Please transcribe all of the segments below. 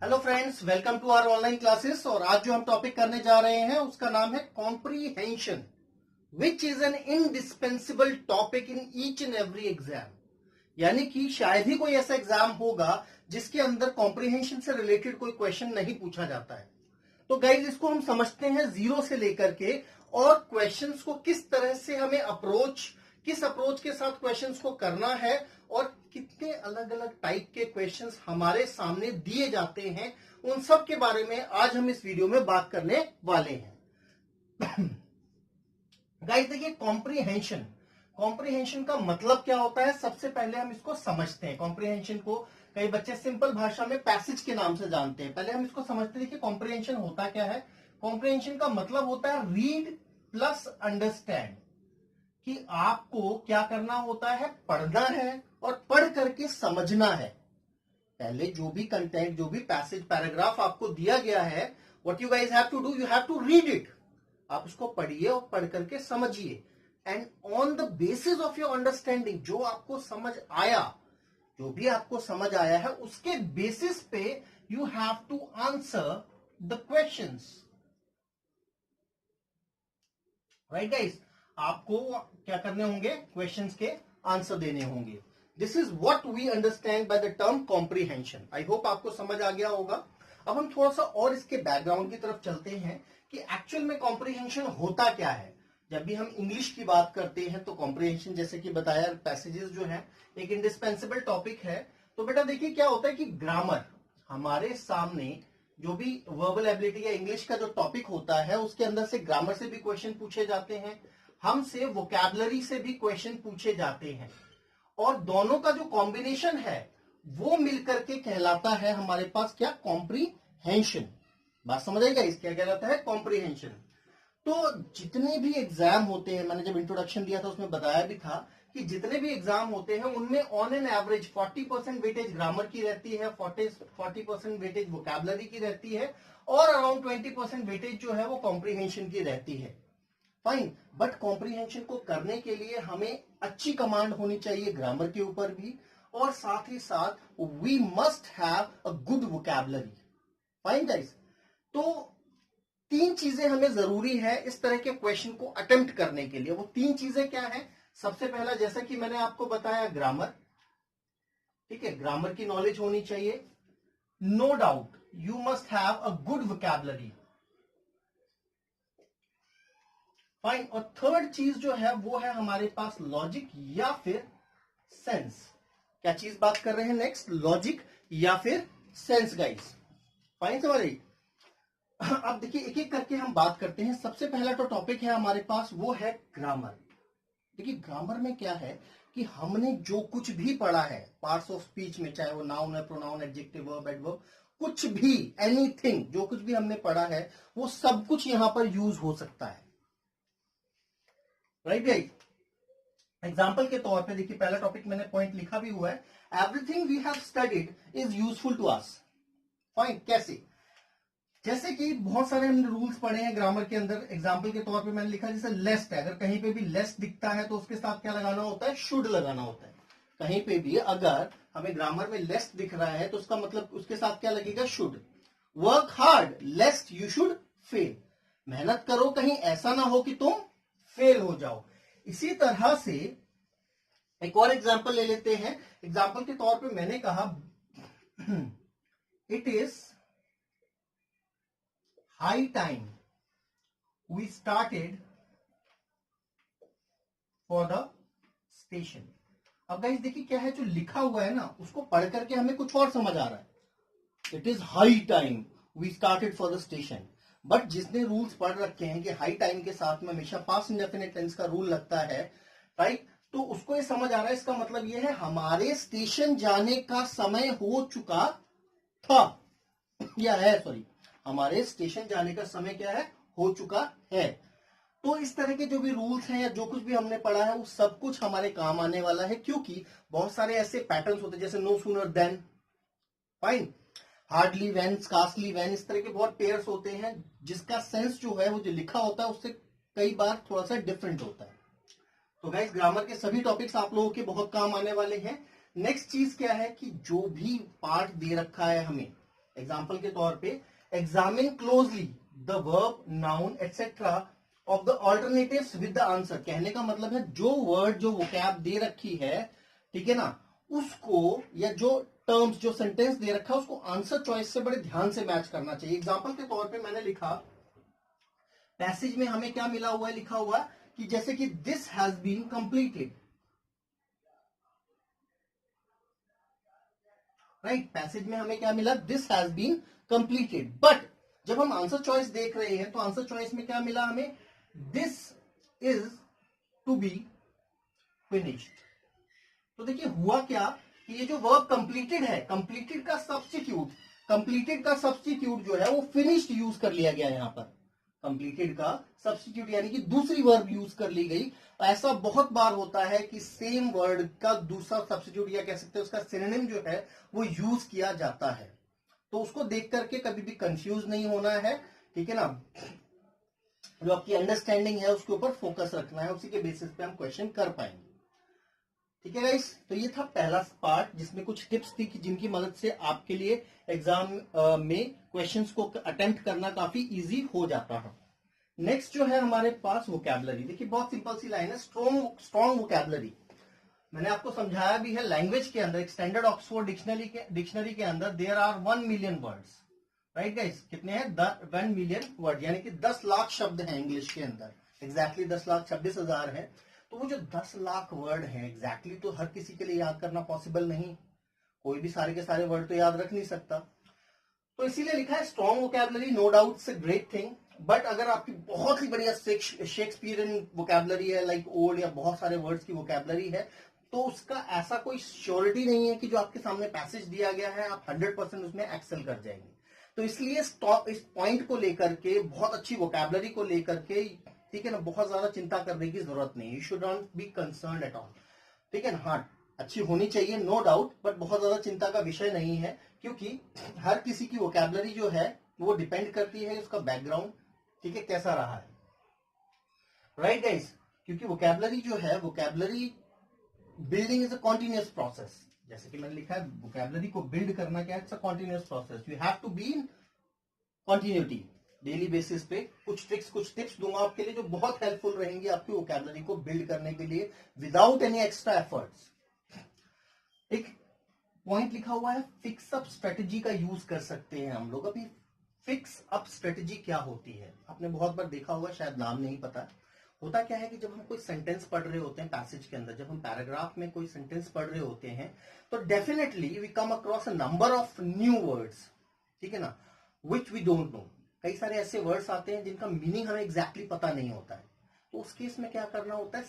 Hello friends, welcome to our online classes. और आज जो हम टॉपिक करने जा रहे हैं उसका नाम है comprehension, which is an indispensable topic in each and every exam. यानी कि शायद ही कोई ऐसा एग्जाम होगा जिसके अंदर कॉम्प्रीहेंशन से रिलेटेड कोई क्वेश्चन नहीं पूछा जाता है। तो गाइज, इसको हम समझते हैं जीरो से लेकर के, और क्वेश्चंस को किस तरह से हमें किस अप्रोच के साथ क्वेश्चंस को करना है, और कितने अलग अलग टाइप के क्वेश्चंस हमारे सामने दिए जाते हैं, उन सब के बारे में आज हम इस वीडियो में बात करने वाले हैं। गाइस देखिए, कॉम्प्रीहेंशन का मतलब क्या होता है, सबसे पहले हम इसको समझते हैं। कॉम्प्रीहेंशन को कई बच्चे सिंपल भाषा में पैसेज के नाम से जानते हैं। पहले हम इसको समझते हैं कि कॉम्प्रीहेंशन होता क्या है। कॉम्प्रीहेंशन का मतलब होता है रीड प्लस अंडरस्टैंड, कि आपको क्या करना होता है, पढ़ना है और पढ़ करके समझना है। पहले जो भी कंटेंट, जो भी पैसेज, पैराग्राफ आपको दिया गया है, what you guys have to do, you have to read it. आप उसको पढ़िए और पढ़ करके समझिए, and on the basis of your understanding, जो आपको समझ आया, जो भी आपको समझ आया है, उसके बेसिस पे you have to answer the questions. Right guys, आपको क्या करने होंगे, क्वेश्चंस के आंसर देने होंगे। This is what we understand by the term comprehension. I hope आपको समझ आ गया होगा। अब हम थोड़ा सा और इसके बैकग्राउंड की तरफ चलते हैं कि एक्चुअल में कॉम्प्रीहेंशन होता क्या है। जब भी हम इंग्लिश की बात करते हैं तो कॉम्प्रीहेंशन, जैसे कि बताया, पैसेजेस जो है एक इंडिस्पेंसिबल टॉपिक है। तो बेटा देखिए क्या होता है कि ग्रामर, हमारे सामने जो भी वर्बल एबिलिटी या इंग्लिश का जो टॉपिक होता है, उसके अंदर से ग्रामर से भी क्वेश्चन पूछे जाते हैं, हमसे वोकैबुलरी से भी क्वेश्चन पूछे जाते हैं, और दोनों का जो कॉम्बिनेशन है वो मिलकर के कहलाता है हमारे पास क्या, कॉम्प्रीहेंशन। बात समझ आएगा, इस क्या कहलाता है, कॉम्प्रीहेंशन। तो जितने भी एग्जाम होते हैं, मैंने जब इंट्रोडक्शन दिया था उसमें बताया भी था कि जितने भी एग्जाम होते हैं उनमें on an average 40% weightage grammar की रहती है, 40% वेटेज वोकैबुलरी की रहती है, और अराउंड 20% वेटेज जो है वो कॉम्प्रीहेंशन की रहती है। फाइन, बट कॉम्प्रीहेंशन को करने के लिए हमें अच्छी कमांड होनी चाहिए ग्रामर के ऊपर भी, और साथ ही साथ we must have a good vocabulary. Fine guys, तो तीन चीजें हमें जरूरी है इस तरह के क्वेश्चन को अटेम्प्ट करने के लिए। वो तीन चीजें क्या है, सबसे पहला, जैसा कि मैंने आपको बताया, ग्रामर। ठीक है, ग्रामर की नॉलेज होनी चाहिए। No doubt you must have a good vocabulary. Fine, और थर्ड चीज जो है वो है हमारे पास लॉजिक या फिर सेंस। क्या चीज बात कर रहे हैं नेक्स्ट, लॉजिक या फिर सेंस गाइस। फाइन, समझ रही। अब देखिए एक एक करके हम बात करते हैं। सबसे पहला तो टॉपिक है हमारे पास, वो है ग्रामर। देखिए ग्रामर में क्या है कि हमने जो कुछ भी पढ़ा है पार्ट्स ऑफ स्पीच में, चाहे वो नाउन है, प्रोनाउन, एडजेक्टिव, वर्ब, एडवर्ब, कुछ भी, एनीथिंग, जो कुछ भी हमने पढ़ा है वो सब कुछ यहां पर यूज हो सकता है। राइट गाइस, एग्जाम्पल के तौर पे देखिए, पहला टॉपिक मैंने पॉइंट लिखा भी हुआ है, everything we have studied is useful to us. Fine, कैसे, जैसे कि बहुत सारे हमने रूल्स पढ़े हैं ग्रामर के अंदर। एग्जाम्पल के तौर पे मैंने लिखा, जैसे लेस्ट है, अगर कहीं पे भी लेस्ट दिखता है तो उसके साथ क्या लगाना होता है, शुड लगाना होता है। कहीं पे भी अगर हमें ग्रामर में लेस्ट दिख रहा है तो उसका मतलब उसके साथ क्या लगेगा, should. Work hard लेस्ट you should fail, मेहनत करो कहीं ऐसा ना हो कि तुम फेल हो जाओ। इसी तरह से एक और एग्जाम्पल ले लेते हैं। एग्जाम्पल के तौर पे मैंने कहा, it is high time we started for the station. अब गाइस देखिए क्या है, जो लिखा हुआ है ना उसको पढ़ करके हमें कुछ और समझ आ रहा है, it is high time we started for the station. But जिसने रूल्स पढ़ रखे हैं कि हाई टाइम के साथ में हमेशा पास्ट इंडेफिनिट टेंस का रूल लगता है, राइट, तो उसको ये समझ आ रहा है, इसका मतलब ये है हमारे स्टेशन जाने का समय हो चुका था, या है, सॉरी, हमारे स्टेशन जाने का समय क्या है, हो चुका है। तो इस तरह के जो भी रूल्स हैं या जो कुछ भी हमने पढ़ा है वो सब कुछ हमारे काम आने वाला है, क्योंकि बहुत सारे ऐसे पैटर्न्स होते हैं, जैसे no sooner than, fine, hardly when, scarcely when, इस तरह के बहुत पेयर्स होते हैं जिसका सेंस जो है वो जो लिखा होता है उससे कई बार थोड़ा सा डिफरेंट होता है। तो गाइस ग्रामर के सभी टॉपिक्स आप लोगों के बहुत काम आने वाले हैं। नेक्स्ट चीज क्या है कि जो भी पार्ट दे रखा है हमें, एग्जाम्पल के तौर पे examine closely the verb, noun etcetera of the alternatives with the answer. कहने का मतलब है जो वर्ड, जो वोकैब दे रखी है, ठीक है ना, उसको या जो टर्म्स, जो सेंटेंस दे रखा है उसको आंसर चॉइस से बड़े ध्यान से मैच करना चाहिए। एग्जाम्पल के तौर पे मैंने लिखा, पैसेज में हमें क्या मिला हुआ है, लिखा हुआ है कि जैसे कि this has been completed, right. Passage में हमें क्या मिला, this has been completed. But जब हम आंसर चॉइस देख रहे हैं तो आंसर चॉइस में क्या मिला हमें, this is to be finished. तो देखिए हुआ क्या कि ये जो वर्ब कंप्लीटेड है, कंप्लीटेड का सब्स्टिट्यूट जो है वो फिनिश्ड यूज कर लिया गया यहां पर। कंप्लीटेड का सब्स्टिट्यूट यानी कि दूसरी वर्ब यूज कर ली गई। ऐसा बहुत बार होता है कि सेम वर्ड का दूसरा सब्स्टिट्यूट या कह सकते हैं उसका सिनोनिम जो है वो यूज किया जाता है। तो उसको देख करके कभी भी कंफ्यूज नहीं होना है, ठीक है ना। जो आपकी अंडरस्टैंडिंग है उसके ऊपर फोकस रखना है, उसी के बेसिस पे हम क्वेश्चन कर पाएंगे, ठीक है गाइस। तो ये था पहला पार्ट जिसमें कुछ टिप्स थी कि जिनकी मदद से आपके लिए एग्जाम में क्वेश्चंस को अटेम्प्ट करना काफी इजी हो जाता है। नेक्स्ट जो है हमारे पास वोकैबुलरी। देखिए बहुत सिंपल सी लाइन है, स्ट्रॉन्ग वोकैबुलरी। मैंने आपको समझाया भी है, लैंग्वेज के अंदर एक स्टैंडर्ड ऑक्सफोर्ड डिक्शनरी के अंदर there are 1 million words, right guys. कितने हैं, 1 मिलियन वर्ड, यानी कि 10 लाख शब्द हैं इंग्लिश के अंदर। एग्जैक्टली 10,26,000 है। तो वो जो 10 लाख वर्ड है एग्जैक्टली तो हर किसी के लिए याद करना पॉसिबल नहीं, कोई भी सारे के सारे वर्ड तो याद रख नहीं सकता। तो इसीलिए लिखा है strong vocabulary, no doubt it's a great thing. But अगर आपकी बहुत ही बढ़िया शेक्सपियरियन वोकैबुलरी है, लाइक ओल्ड या बहुत सारे वर्ड्स की वोकैबुलरी है, तो उसका ऐसा कोई श्योरिटी नहीं है कि जो आपके सामने पैसेज दिया गया है आप 100% उसमें एक्सेल कर जाएंगे। तो इसलिए इस पॉइंट को लेकर के, बहुत अच्छी वोकैबुलरी को लेकर के, ठीक है ना, बहुत ज्यादा चिंता करने की जरूरत नहीं। You should not be concern at all, ठीक है ना। हाँ अच्छी होनी चाहिए नो डाउट, बट बहुत ज्यादा चिंता का विषय नहीं है, क्योंकि हर किसी की वोकैबुलरी जो है वो डिपेंड करती है उसका बैकग्राउंड, ठीक है, कैसा रहा है, राइट गाइस। क्योंकि वोकैबुलरी जो है, vocabulary building is a continuous process. जैसे कि मैंने लिखा है वोकैबुलरी को बिल्ड करना क्या है, it's a continuous process. You have to be in continuity, daily basis पे कुछ टिप्स दूंगा आपके लिए जो बहुत हेल्पफुल रहेंगी आपकी वोकैबुलरी को बिल्ड करने के लिए विदाउट एनी एक्स्ट्रा एफर्ट्स। एक पॉइंट लिखा हुआ है फिक्स अप स्ट्रेटेजी का यूज कर सकते हैं हम लोग। अभी फिक्स अप स्ट्रेटेजी क्या होती है आपने बहुत बार देखा होगा, शायद नाम नहीं पता। होता क्या है कि जब हम कोई सेंटेंस पढ़ रहे होते हैं पैसेज के अंदर, जब हम पैराग्राफ में कोई सेंटेंस पढ़ रहे होते हैं, तो definitely we come across a number of new words, ठीक है ना, विच वी डोंट नो। कई सारे ऐसे वर्ड्स आते हैं जिनका मीनिंग हमें एग्जैक्टली पता नहीं होता है। तो उस केस में क्या करना होता है,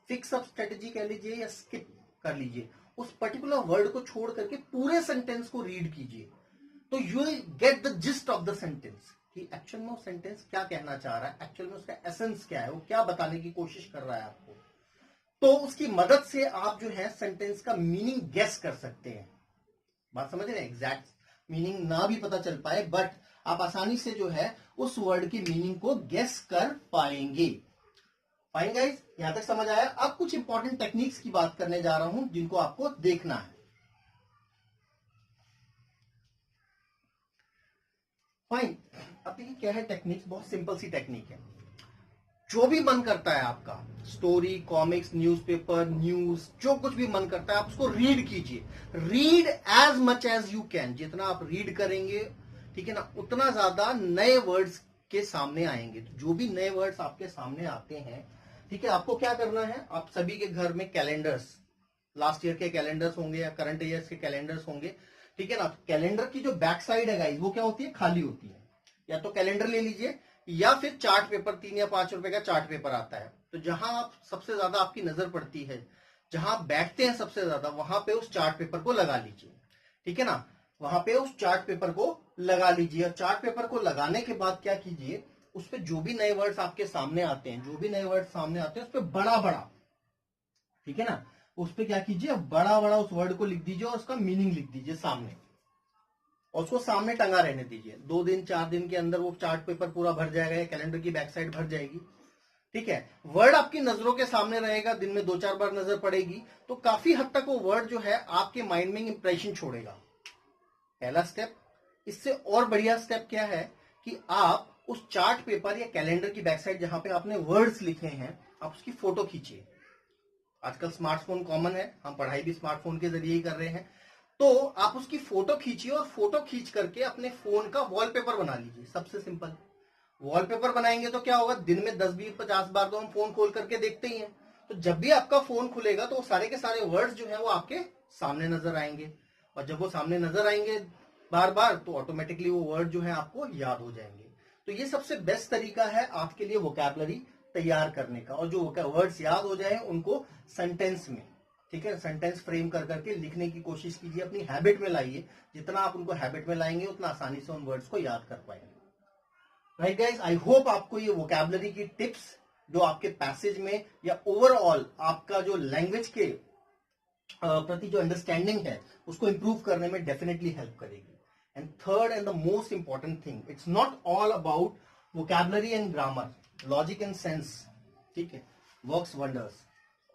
फिक्स अप स्ट्रेटेजी कह लीजिए या स्किप कर लीजिए, उस पर्टिकुलर वर्ड को छोड़ करके पूरे सेंटेंस को रीड कीजिए, तो you will get the gist of the sentence कि एक्चुअल में वो सेंटेंस क्या कहना चाह रहा है, एक्चुअल में उसका एसेंस क्या है, वो क्या बताने की कोशिश कर रहा है आपको। तो उसकी मदद से आप जो है सेंटेंस का मीनिंग गेस कर सकते हैं। बात समझ रहे हैं, एग्जैक्ट मीनिंग ना भी पता चल पाए बट आप आसानी से जो है उस वर्ड की मीनिंग को गेस कर पाएंगे। फाइन गाइस, यहां तक समझ आया। अब कुछ इंपॉर्टेंट टेक्निक्स की बात करने जा रहा हूं जिनको आपको देखना है। फाइन, अब देखिए क्या है टेक्निक्स, बहुत सिंपल सी टेक्निक है। जो भी मन करता है आपका, स्टोरी, कॉमिक्स, न्यूज़पेपर, न्यूज, जो कुछ भी मन करता है आप उसको रीड कीजिए। Read as much as you can. जितना आप रीड करेंगे, ठीक है ना, उतना ज्यादा नए वर्ड्स के सामने आएंगे। तो जो भी नए वर्ड्स आपके सामने आते हैं, ठीक है, आपको क्या करना है, आप सभी के घर में कैलेंडर्स, लास्ट ईयर के कैलेंडर्स होंगे या करंट ईयर्स के कैलेंडर्स होंगे, ठीक है ना। कैलेंडर की जो बैक साइड है गाइस वो क्या होती है, खाली होती है। या तो कैलेंडर ले लीजिए या फिर चार्ट पेपर, 3 या 5 रुपए का चार्ट पेपर आता है। तो जहां आप सबसे ज्यादा आपकी नजर पड़ती है, जहां आप बैठते हैं सबसे ज्यादा, वहां पे उस चार्ट पेपर को लगा लीजिए, ठीक है ना। वहां पे उस चार्ट पेपर को लगा लीजिए और चार्ट पेपर को लगाने के बाद क्या कीजिए, उस पर जो भी नए वर्ड्स आपके सामने आते हैं, जो भी नए वर्ड्स सामने आते हैं उस पर बड़ा बड़ा, ठीक है ना, उस पर क्या कीजिए, बड़ा बड़ा उस वर्ड को लिख दीजिए और उसका मीनिंग लिख दीजिए सामने, और उसको सामने टंगा रहने दीजिए। 2 दिन 4 दिन के अंदर वो चार्ट पेपर पूरा भर जाएगा या कैलेंडर की बैक साइड भर जाएगी, ठीक है। वर्ड आपकी नजरों के सामने रहेगा, दिन में 2-4 बार नजर पड़ेगी, तो काफी हद तक वो वर्ड जो है आपके माइंड में इंप्रेशन छोड़ेगा। पहला स्टेप। इससे और बढ़िया स्टेप क्या है कि आप उस चार्ट पेपर या कैलेंडर की बैक साइड जहां पे आपने वर्ड्स लिखे हैं, आप उसकी फोटो खींचिए। आजकल स्मार्टफोन कॉमन है, हम पढ़ाई भी स्मार्टफोन के जरिए ही कर रहे हैं, तो आप उसकी फोटो खींचिए और फोटो खींच करके अपने फोन का वॉलपेपर बना लीजिए। सबसे सिंपल वॉलपेपर बनाएंगे तो क्या होगा, दिन में 10, 20, 50 बार तो हम फोन खोल करके देखते ही हैं, तो जब भी आपका फोन खुलेगा तो सारे के सारे वर्ड्स जो है वो आपके सामने नजर आएंगे, और जब वो सामने नजर आएंगे बार बार तो ऑटोमेटिकली वो वर्ड जो है आपको याद हो जाएंगे। तो ये सबसे बेस्ट तरीका है आपके लिए वोकैबुलरी तैयार करने का, और जो वर्ड्स याद हो जाए उनको सेंटेंस में, ठीक है, सेंटेंस फ्रेम कर करके लिखने की कोशिश कीजिए, अपनी हैबिट में लाइए। जितना आप उनको हैबिट में लाएंगे उतना आसानी से उन वर्ड्स को याद कर पाएंगे। राइट गाइस, आई होप आपको ये वोकैबुलरी की टिप्स जो आपके पैसेज में या ओवरऑल आपका जो लैंग्वेज के प्रति जो अंडरस्टैंडिंग है उसको इंप्रूव करने में डेफिनेटली हेल्प करेगी। And third and the most important thing, it's not all about vocabulary and grammar, logic and sense, ठीक है, वर्क्स वंडर्स।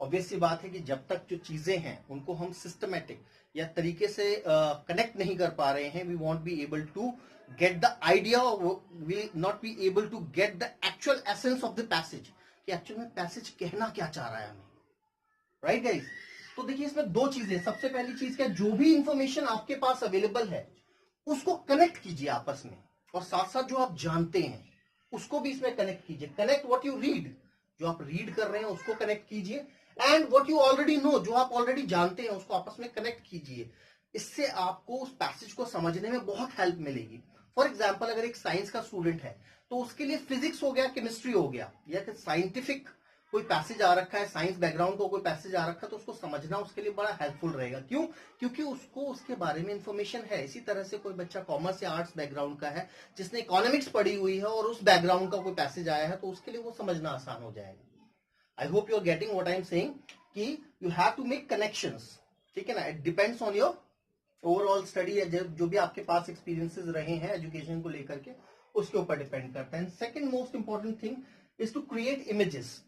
ऑब्वियस सी बात है कि जब तक जो चीजें हैं उनको हम सिस्टमैटिक या तरीके से कनेक्ट नहीं कर पा रहे हैं, we won't be able to get the idea, we not be able to get the actual essence of the passage, कि एक्चुअल में पैसेज कहना क्या चाह रहा है हमें। राइट गाइस, तो देखिए इसमें दो चीजें, सबसे पहली चीज क्या, जो भी इंफॉर्मेशन आपके पास अवेलेबल है उसको कनेक्ट कीजिए आपस में, और साथ साथ जो आप जानते हैं उसको भी इसमें कनेक्ट कीजिए। कनेक्ट व्हाट यू रीड, जो आप रीड कर रहे हैं उसको कनेक्ट कीजिए, and what you already know, जो आप ऑलरेडी जानते हैं उसको आपस में कनेक्ट कीजिए। इससे आपको उस पैसेज को समझने में बहुत हेल्प मिलेगी। फॉर एग्जाम्पल, अगर एक साइंस का स्टूडेंट है तो उसके लिए फिजिक्स हो गया, केमिस्ट्री हो गया, या फिर साइंटिफिक कोई पैसेज आ रखा है, साइंस बैकग्राउंड को कोई पैसेज आ रखा है, तो उसको समझना उसके लिए बड़ा हेल्पफुल रहेगा। क्यों? क्योंकि उसको उसके बारे में इंफॉर्मेशन है। इसी तरह से कोई बच्चा कॉमर्स या आर्ट्स बैकग्राउंड का है जिसने इकोनॉमिक्स पढ़ी हुई है और उस बैकग्राउंड का कोई पैसेज आया है, तो उसके लिए वो समझना आसान हो जाएगा। I hope you are getting what I am saying, कि you have to make connections, ठीक है ना। It depends on your overall study, जो भी आपके पास एक्सपीरियंसेस रहे हैं एजुकेशन को लेकर के, उसके ऊपर डिपेंड करता है। Second most important thing is to create images,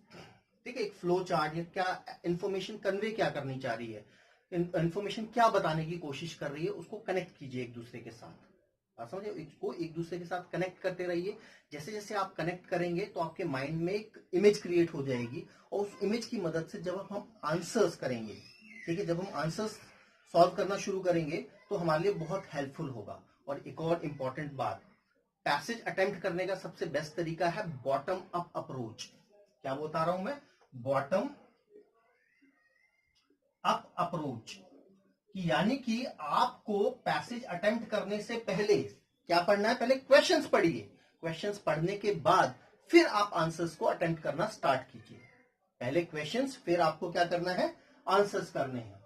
ठीक है, एक फ्लो चार्ट, या क्या इंफॉर्मेशन कन्वे क्या करनी चाह रही है, इंफॉर्मेशन क्या बताने की कोशिश कर रही है, उसको कनेक्ट कीजिए एक दूसरे के साथ। आप समझे, इसको एक दूसरे के साथ कनेक्ट करते रहिए। जैसे जैसे आप कनेक्ट करेंगे तो आपके माइंड में एक इमेज क्रिएट हो जाएगी, और उस इमेज की मदद से जब हम आंसर्स करेंगे, ठीक है, जब हम आंसर्स सॉल्व करना शुरू करेंगे तो हमारे लिए बहुत हेल्पफुल होगा। और एक और इंपॉर्टेंट बात, पैसेज अटेम्प्ट करने का सबसे बेस्ट तरीका है बॉटम अप अप्रोच। क्या बता रहा हूं मैं? बॉटम अप अप्रोच, यानी कि आपको पैसेज अटेम्प्ट करने से पहले क्या पढ़ना है? पहले क्वेश्चंस पढ़िए, क्वेश्चंस पढ़ने के बाद फिर आप आंसर्स को अटेम्प्ट करना स्टार्ट कीजिए। पहले क्वेश्चंस, फिर आपको क्या करना है? आंसर्स करने हैं,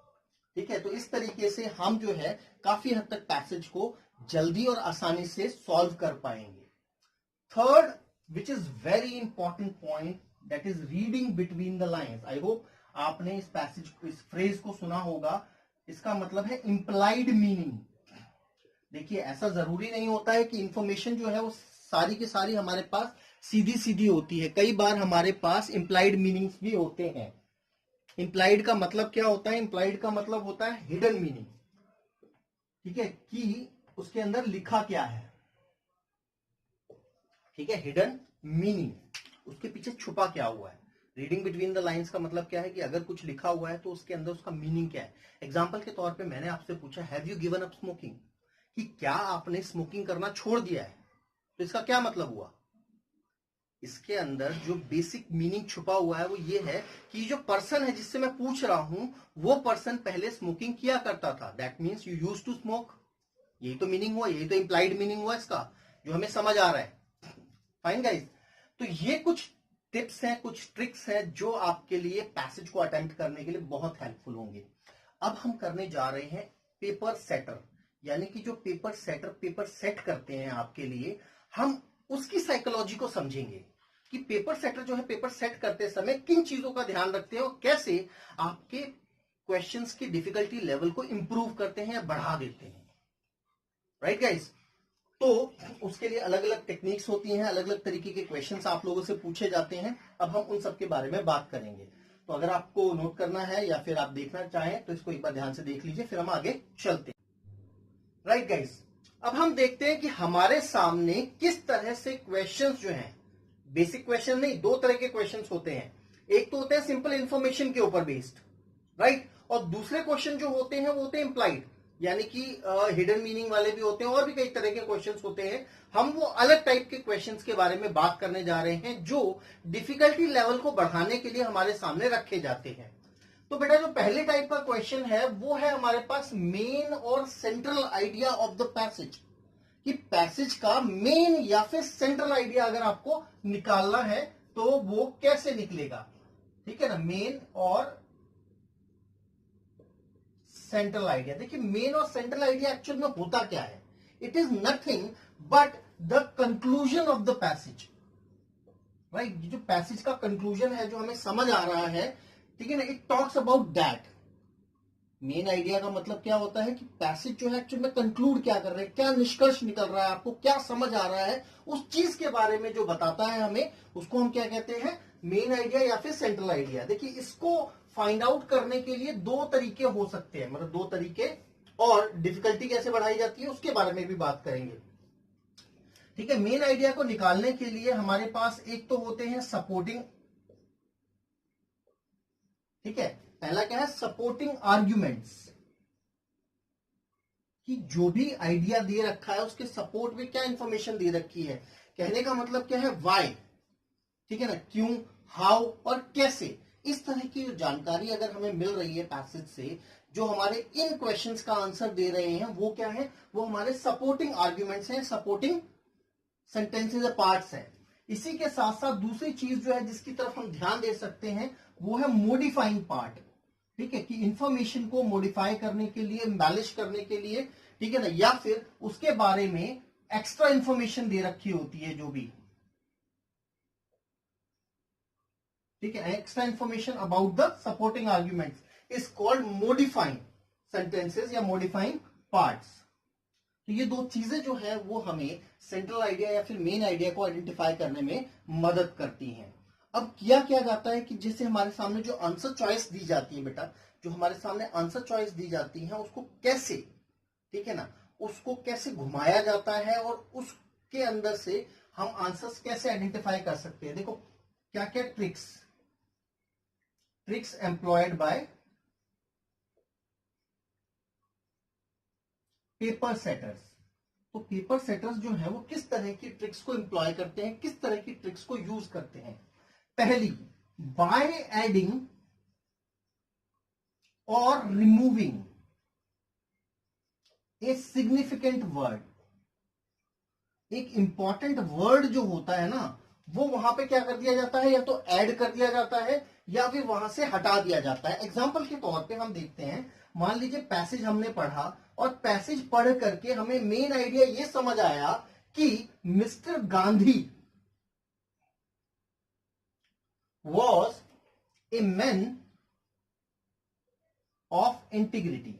ठीक है। तो इस तरीके से हम जो है काफी हद तक पैसेज को जल्दी और आसानी से सॉल्व कर पाएंगे। Third, which is very important point, that is reading between the lines. I hope आपने इस पैसेज को, इस फ्रेज को सुना होगा। इसका मतलब है इंप्लाइड मीनिंग। देखिए, ऐसा जरूरी नहीं होता है कि इंफॉर्मेशन जो है वो सारी की सारी हमारे पास सीधी सीधी होती है। कई बार हमारे पास इंप्लाइड मीनिंग्स भी होते हैं। इंप्लाइड का मतलब क्या होता है? इंप्लाइड का मतलब होता है हिडन मीनिंग, ठीक है, कि उसके अंदर लिखा क्या है, ठीक है, हिडन मीनिंग, उसके पीछे छुपा क्या हुआ है। रीडिंग बिटवीन द लाइंस का मतलब क्या है कि अगर कुछ लिखा हुआ है तो उसके अंदर उसका मीनिंग क्या है। एग्जाम्पल के तौर पे मैंने आपसे पूछा, have you given up smoking, कि क्या आपने स्मोकिंग करना छोड़ दिया है, तो इसका क्या मतलब हुआ? इसके अंदर जो बेसिक मीनिंग छुपा हुआ है वो ये है कि जो पर्सन है जिससे मैं पूछ रहा हूं, वो पर्सन पहले स्मोकिंग किया करता था। That means you used to smoke. यही तो मीनिंग हुआ, यही तो इंप्लाइड मीनिंग हुआ इसका, जो हमें समझ आ रहा है। फाइन गाइस, तो ये कुछ टिप्स हैं, कुछ ट्रिक्स हैं जो आपके लिए पैसेज को अटेम्प्ट करने के लिए बहुत हेल्पफुल होंगे। अब हम करने जा रहे हैं पेपर सेटर, यानी कि जो पेपर सेटर पेपर सेट करते हैं आपके लिए, हम उसकी साइकोलॉजी को समझेंगे कि पेपर सेटर जो है पेपर सेट करते समय किन चीजों का ध्यान रखते हैं और कैसे आपके क्वेश्चंस की डिफिकल्टी लेवल को इंप्रूव करते हैं या बढ़ा देते हैं। राइट गाइस, तो उसके लिए अलग अलग टेक्निक्स होती हैं, अलग अलग तरीके के क्वेश्चंस आप लोगों से पूछे जाते हैं। अब हम उन सब के बारे में बात करेंगे। तो अगर आपको नोट करना है या फिर आप देखना चाहें तो इसको एक बार ध्यान से देख लीजिए, फिर हम आगे चलते हैं। राइट गाइस, अब हम देखते हैं कि हमारे सामने किस तरह से क्वेश्चंस जो हैं, बेसिक क्वेश्चन नहीं, दो तरह के क्वेश्चंस होते हैं। एक तो होते हैं सिंपल इंफॉर्मेशन के ऊपर बेस्ड, राइट, और दूसरे क्वेश्चन जो होते हैं वो होते हैं इंप्लाइड, यानी कि हिडन मीनिंग वाले भी होते हैं, और भी कई तरह के क्वेश्चंस होते हैं। हम वो अलग टाइप के क्वेश्चंस के बारे में बात करने जा रहे हैं जो डिफिकल्टी लेवल को बढ़ाने के लिए हमारे सामने रखे जाते हैं। तो बेटा जो पहले टाइप का क्वेश्चन है वो है हमारे पास मेन और central idea of the passage, कि पैसेज का मेन या फिर सेंट्रल आइडिया अगर आपको निकालना है तो वो कैसे निकलेगा, ठीक है ना, मेन और सेंट्रल आइडिया। देखिए मेन और सेंट्रल आइडिया एक्चुअल में होता क्या है, it is nothing but the conclusion of the passage, right, जो पैसेज का कंक्लूजन है जो हमें समझ आ रहा है, ठीक है ना, it talks about that. Main idea का मतलब क्या होता है कि पैसेज जो है एक्चुअल में कंक्लूड क्या कर रहे हैं, क्या निष्कर्ष निकल रहा है, आपको क्या समझ आ रहा है, उस चीज के बारे में जो बताता है हमें, उसको हम क्या कहते हैं, मेन आइडिया या फिर सेंट्रल आइडिया। देखिए इसको फाइंड आउट करने के लिए दो तरीके हो सकते हैं, मतलब दो तरीके, और डिफिकल्टी कैसे बढ़ाई जाती है उसके बारे में भी बात करेंगे। ठीक है, मेन आइडिया को निकालने के लिए हमारे पास एक तो होते हैं सपोर्टिंग, ठीक है, पहला क्या है, सपोर्टिंग आर्ग्यूमेंट्स, कि जो भी आइडिया दे रखा है उसके सपोर्ट में क्या इंफॉर्मेशन दे रखी है। कहने का मतलब क्या है, व्हाई, ठीक है ना, क्यों, हाउ और कैसे, इस तरह की जो जानकारी अगर हमें मिल रही है पैसेज से, जो हमारे इन क्वेश्चंस का आंसर दे रहे हैं, वो क्या है, वो हमारे सपोर्टिंग आर्ग्यूमेंट्स हैं, सपोर्टिंग सेंटेंसेस या पार्ट्स हैं। इसी के साथ साथ दूसरी चीज जो है जिसकी तरफ हम ध्यान दे सकते हैं वो है मॉडिफाइंग पार्ट, ठीक है, कि इंफॉर्मेशन को मॉडिफाई करने के लिए, एम्बेलिश करने के लिए, ठीक है ना, या फिर उसके बारे में एक्स्ट्रा इंफॉर्मेशन दे रखी होती है जो भी, ठीक है, extra information about the supporting arguments is called modifying sentences या मॉडिफाइंग पार्ट्स। तो ये दो चीजें जो है वो हमें सेंट्रल आइडिया या फिर मेन आइडिया को आइडेंटिफाई करने में मदद करती हैं। अब किया क्या जाता है कि जैसे हमारे सामने जो आंसर चॉइस दी जाती है बेटा, जो हमारे सामने आंसर चॉइस दी जाती है उसको कैसे, ठीक है ना, उसको कैसे घुमाया जाता है और उसके अंदर से हम आंसर्स कैसे आइडेंटिफाई कर सकते हैं। देखो क्या क्या tricks employed by paper setters. तो पेपर सेटर्स जो है वो किस तरह की ट्रिक्स को एम्प्लॉय करते हैं, किस तरह की ट्रिक्स को यूज करते हैं। पहली, बाय एडिंग और रिमूविंग ए सिग्निफिकेंट वर्ड। एक इंपॉर्टेंट वर्ड जो होता है ना, वो वहां पे क्या कर दिया जाता है, या तो ऐड कर दिया जाता है या फिर वहां से हटा दिया जाता है। एग्जाम्पल के तौर पे हम देखते हैं, मान लीजिए पैसेज हमने पढ़ा और पैसेज पढ़ करके हमें मेन आइडिया ये समझ आया कि mister Gandhi was a man of integrity,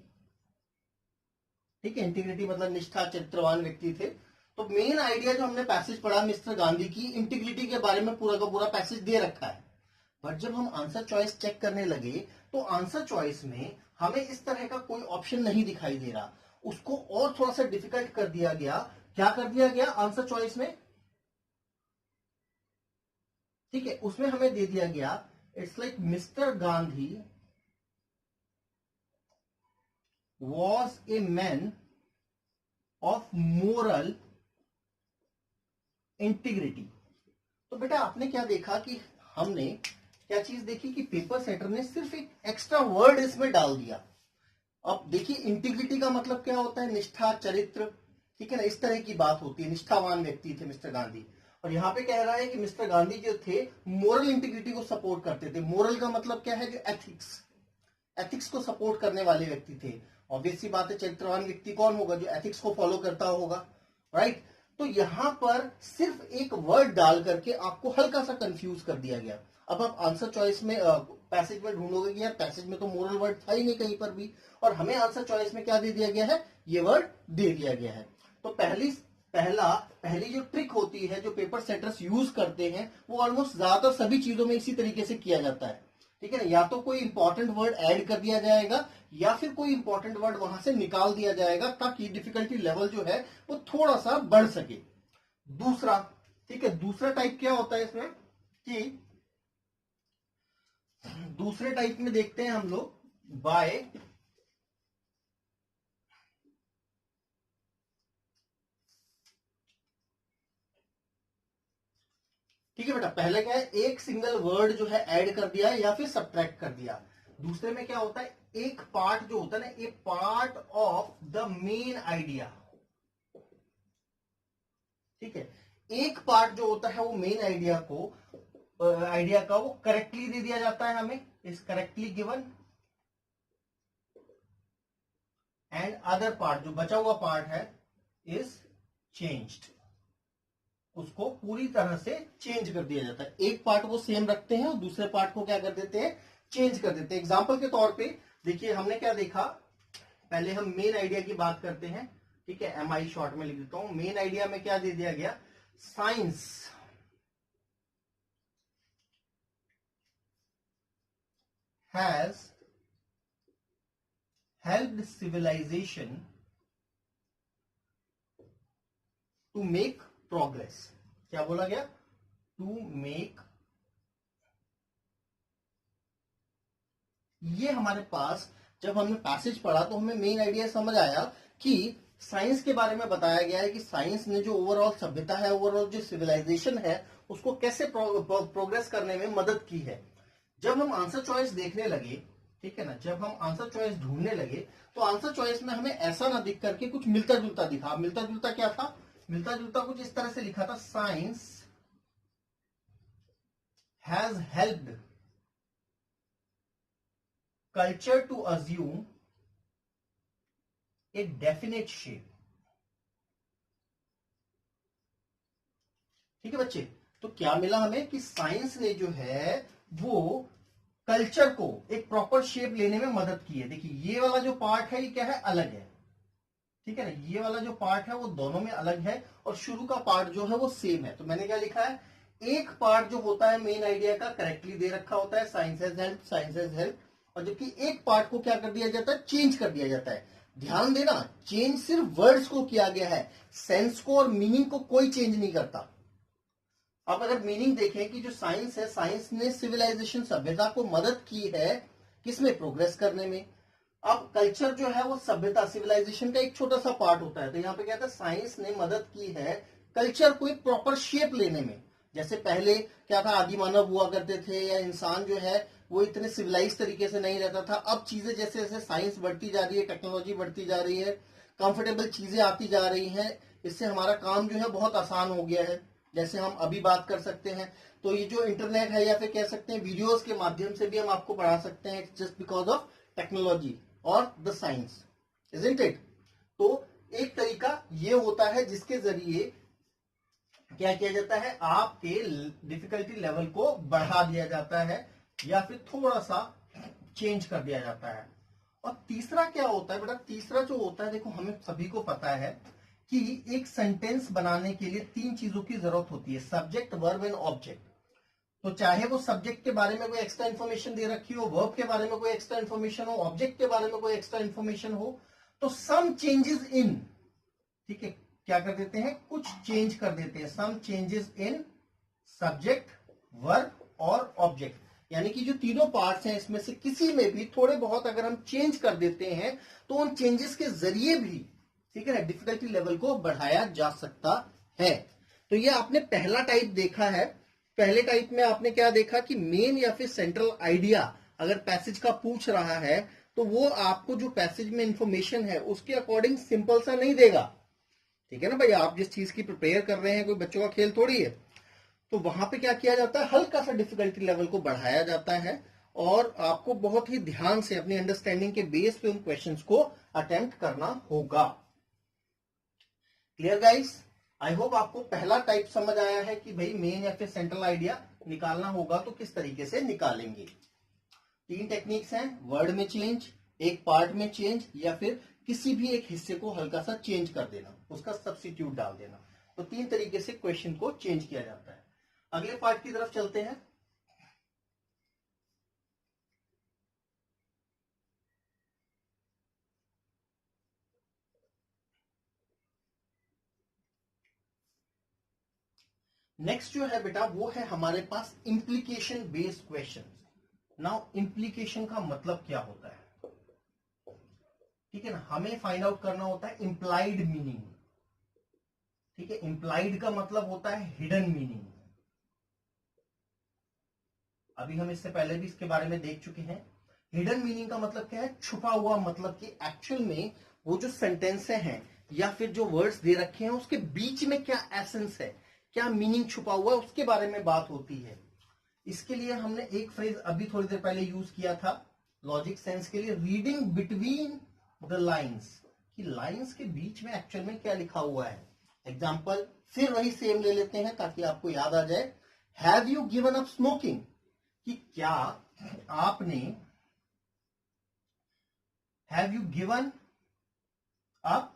ठीक है, इंटीग्रिटी मतलब निष्ठा, चरित्रवान व्यक्ति थे। तो मेन आइडिया जो हमने पैसेज पढ़ा मिस्टर गांधी की इंटीग्रिटी के बारे में पूरा का पूरा पैसेज दे रखा है, बट जब हम आंसर चॉइस चेक करने लगे तो आंसर चॉइस में हमें इस तरह का कोई ऑप्शन नहीं दिखाई दे रहा, उसको और थोड़ा सा डिफिकल्ट कर दिया गया। क्या कर दिया गया आंसर चॉइस में, ठीक है, उसमें हमें दे दिया गया, it's like mister Gandhi was a man of moral integrity. तो बेटा आपने क्या देखा कि हमने क्या चीज देखी कि पेपर सेटर ने सिर्फ एक एक्स्ट्रा वर्ड इसमें डाल दिया। अब देखिए इंटीग्रिटी का मतलब क्या होता है, निष्ठा, चरित्र, ठीक है ना, इस तरह की बात होती है, निष्ठावान व्यक्ति थे मिस्टर गांधी। और यहाँ पे कह रहा है कि मिस्टर गांधी जो थे मोरल इंटीग्रिटी को सपोर्ट करते थे। मोरल का मतलब क्या है, जो एथिक्स को सपोर्ट करने वाले व्यक्ति थे। ऑब्वियस सी बात है, चरित्रवान व्यक्ति कौन होगा, जो एथिक्स को फॉलो करता होगा, राइट। तो यहां पर सिर्फ एक वर्ड डाल करके आपको हल्का सा कंफ्यूज कर दिया गया। अब आप आंसर चॉइस में पैसेज में ढूंढोगे कि यार पैसेज में तो मोरल वर्ड था ही नहीं कहीं पर भी, और हमें आंसर चॉइस में क्या दे दिया गया है, ये वर्ड दे दिया गया है। तो पहली जो ट्रिक होती है जो पेपर सेटर्स यूज करते हैं, वो ऑलमोस्ट ज्यादातर सभी चीजों में इसी तरीके से किया जाता है। ठीक है ना, या तो कोई इंपॉर्टेंट वर्ड ऐड कर दिया जाएगा या फिर कोई इंपॉर्टेंट वर्ड वहां से निकाल दिया जाएगा ताकि डिफिकल्टी लेवल जो है वो थोड़ा सा बढ़ सके। दूसरा, ठीक है, दूसरा टाइप क्या होता है इसमें कि दूसरे टाइप में देखते हैं हम लोग बाय ठीक है बेटा, पहले क्या है, एक सिंगल वर्ड जो है ऐड कर दिया या फिर सब्ट्रैक्ट कर दिया। दूसरे में क्या होता है, एक पार्ट जो होता है ना, a part of the main idea. ठीक है, एक पार्ट जो होता है वो मेन आइडिया को आइडिया का वो करेक्टली दे दिया जाता है हमें, is correctly given, and other part जो बचा हुआ पार्ट है इज चेंज्ड, उसको पूरी तरह से चेंज कर दिया जाता है। एक पार्ट वो सेम रखते हैं और दूसरे पार्ट को क्या कर देते हैं, चेंज कर देते हैं। एग्जांपल के तौर पे देखिए हमने क्या देखा, पहले हम मेन आइडिया की बात करते हैं। ठीक है, MI शॉर्ट में लिख देता हूं। मेन आइडिया में क्या दे दिया गया, science has helped civilisation to make progress. क्या बोला गया, टू मेक, ये हमारे पास जब हमने पैसेज पढ़ा तो हमें मेन आइडिया समझ आया कि साइंस के बारे में बताया गया है कि साइंस ने जो ओवरऑल सभ्यता है, ओवरऑल जो सिविलाइजेशन है, उसको कैसे प्रोग्रेस करने में मदद की है। जब हम आंसर चॉइस देखने लगे, ठीक है ना, जब हम आंसर चॉइस ढूंढने लगे तो आंसर चॉइस में हमें ऐसा ना दिख करके कुछ मिलता जुलता दिखा। मिलता जुलता क्या था, मिलता जुलता कुछ इस तरह से लिखा था, science has helped culture to assume a definite shape। ठीक है बच्चे, तो क्या मिला हमें कि साइंस ने जो है वो कल्चर को एक प्रॉपर शेप लेने में मदद की है। देखिए ये वाला जो पार्ट है ये क्या है, अलग है। ठीक है ना, ये वाला जो पार्ट है वो दोनों में अलग है और शुरू का पार्ट जो है वो सेम है। तो मैंने क्या लिखा है, एक पार्ट जो होता है मेन आइडिया का करेक्टली दे रखा होता है, science has help, science has help, और जबकि एक पार्ट को क्या कर दिया जाता है, चेंज कर दिया जाता है। ध्यान देना, चेंज सिर्फ वर्ड्स को किया गया है, सेंस को और मीनिंग को कोई चेंज नहीं करता। अब अगर मीनिंग देखें कि जो साइंस है, साइंस ने सिविलाइजेशन सभ्यता को मदद की है किसमें, प्रोग्रेस करने में। अब कल्चर जो है वो सभ्यता सिविलाइजेशन का एक छोटा सा पार्ट होता है, तो यहाँ पे क्या था, साइंस ने मदद की है कल्चर को एक प्रॉपर शेप लेने में। जैसे पहले क्या था, आदि मानव हुआ करते थे या इंसान जो है वो इतने सिविलाइज तरीके से नहीं रहता था। अब चीजें जैसे जैसे साइंस बढ़ती जा रही है, टेक्नोलॉजी बढ़ती जा रही है, कंफर्टेबल चीजें आती जा रही हैं, इससे हमारा काम जो है बहुत आसान हो गया है। जैसे हम अभी बात कर सकते हैं, तो ये जो इंटरनेट है या फिर कह सकते हैं वीडियोस के माध्यम से भी हम आपको पढ़ा सकते हैं, जस्ट बिकॉज ऑफ टेक्नोलॉजी और द साइंस, इजंट इट। तो एक तरीका ये होता है जिसके जरिए क्या किया जाता है, आपके डिफिकल्टी लेवल को बढ़ा दिया जाता है या फिर थोड़ा सा चेंज कर दिया जाता है। और तीसरा क्या होता है बेटा, तीसरा जो होता है, देखो हमें सभी को पता है कि एक सेंटेंस बनाने के लिए तीन चीजों की जरूरत होती है, सब्जेक्ट, वर्ब एंड ऑब्जेक्ट। तो चाहे वो सब्जेक्ट के बारे में कोई एक्स्ट्रा इन्फॉर्मेशन दे रखी हो, वर्ब के बारे में कोई एक्स्ट्रा इन्फॉर्मेशन हो, ऑब्जेक्ट के बारे में कोई एक्स्ट्रा इन्फॉर्मेशन हो, तो सम चेंजेस इन, ठीक है, क्या कर देते हैं, कुछ चेंज कर देते हैं, some changes in subject, verb और ऑब्जेक्ट। यानी कि जो तीनों पार्ट्स हैं इसमें से किसी में भी थोड़े बहुत अगर हम चेंज कर देते हैं तो उन चेंजेस के जरिए भी, ठीक है ना, डिफिकल्टी लेवल को बढ़ाया जा सकता है। तो ये आपने पहला टाइप देखा है। पहले टाइप में आपने क्या देखा कि मेन या फिर सेंट्रल आइडिया अगर पैसेज का पूछ रहा है तो वो आपको जो पैसेज में इंफॉर्मेशन है उसके अकॉर्डिंग सिंपल सा नहीं देगा। ठीक है ना भाई, आप जिस चीज की प्रिपेयर कर रहे हैं कोई बच्चों का खेल थोड़ी है। तो वहां पे क्या किया जाता है, हल्का सा डिफिकल्टी लेवल को बढ़ाया जाता है और आपको बहुत ही ध्यान से अपनी अंडरस्टैंडिंग के बेस पे उन क्वेश्चंस को अटेम्प्ट करना होगा। क्लियर गाइस, आई होप आपको पहला टाइप समझ आया है कि भाई मेन या फिर सेंट्रल आइडिया निकालना होगा तो किस तरीके से निकालेंगे। तीन टेक्निक्स हैं, वर्ड में चेंज, एक पार्ट में चेंज, या फिर किसी भी एक हिस्से को हल्का सा चेंज कर देना, उसका सब्स्टिट्यूट डाल देना। तो तीन तरीके से क्वेश्चन को चेंज किया जाता है। अगले पार्ट की तरफ चलते हैं। नेक्स्ट जो है बेटा वो है हमारे पास implication based question. Now implication का मतलब क्या होता है, ठीक है ना, हमें फाइंड आउट करना होता है इंप्लाइड मीनिंग। ठीक है, इंप्लाइड का मतलब होता है हिडन मीनिंग। अभी हम इससे पहले भी इसके बारे में देख चुके हैं। हिडन मीनिंग का मतलब क्या है, छुपा हुआ, मतलब कि एक्चुअल में वो जो सेंटेंस हैं या फिर जो वर्ड्स दे रखे हैं उसके बीच में क्या एसेंस है, क्या मीनिंग छुपा हुआ है, उसके बारे में बात होती है। इसके लिए हमने एक फ्रेज अभी थोड़ी देर पहले यूज किया था लॉजिक सेंस के लिए, रीडिंग बिटवीन द लाइंस, कि लाइंस के बीच में एक्चुअल में क्या लिखा हुआ है। एग्जाम्पल फिर वही सेम ले लेते हैं ताकि आपको याद आ जाए। Have you given up smoking, कि क्या आपने, have you given up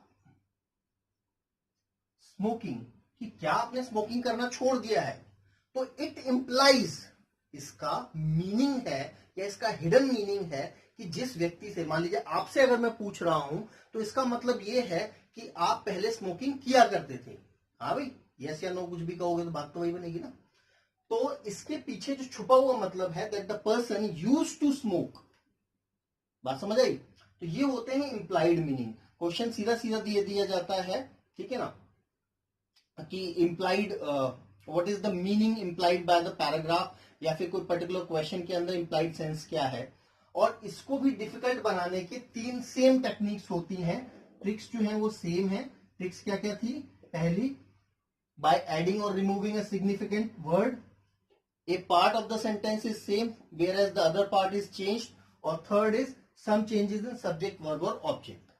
smoking, कि क्या आपने स्मोकिंग करना छोड़ दिया है। तो इट इंप्लाइज, इसका मीनिंग है या इसका हिडन मीनिंग है कि जिस व्यक्ति से, मान लीजिए आपसे अगर मैं पूछ रहा हूं तो इसका मतलब यह है कि आप पहले स्मोकिंग किया करते थे। हाँ भाई, यस या नो कुछ भी कहोगे तो बात तो वही बनेगी ना। तो इसके पीछे जो छुपा हुआ मतलब है that the person used to smoke. बात समझ आई। तो ये होते हैं इंप्लाइड मीनिंग। क्वेश्चन सीधा सीधा दिया जाता है, ठीक है ना, कि implied what is the meaning implied by the paragraph, या फिर कोई पर्टिकुलर क्वेश्चन के अंदर इंप्लाइड सेंस क्या है। और इसको भी डिफिकल्ट बनाने के 3 सेम टेक्निक्स होती हैं। ट्रिक्स जो है वो सेम है। ट्रिक्स क्या क्या थी, पहली बाय एडिंग और removing a significant word, a part of the sentence is same whereas the other part is changed, और third is some changes in subject verb और object।